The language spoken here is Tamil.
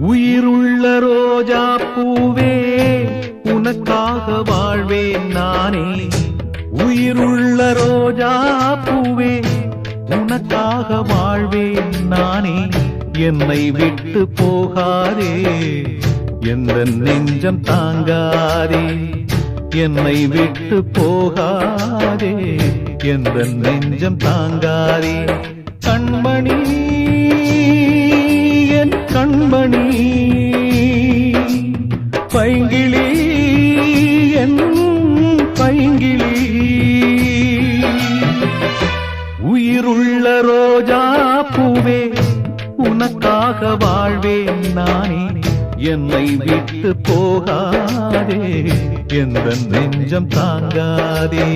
உயிருள்ள ரோஜா பூவே உனக்காக வாழ்வேன் நானே. உயிருள்ள ரோஜா பூவே உனக்காக வாழ்வேன் நானே. என்னை விட்டு போகாதே, எந்த நெஞ்சம் தாங்காதே. என்னை விட்டு போகாதே, எந்த நெஞ்சம் தாங்காதே. கண்மணி என் கண்மணி, பைங்கிளி என் பைங்கிளி. உயிருள்ள ரோஜா பூவே உனக்காக வாழ்வேன் நானே. என்னை விட்டு போகாதே, எந்த நெஞ்சம் தாங்காதே.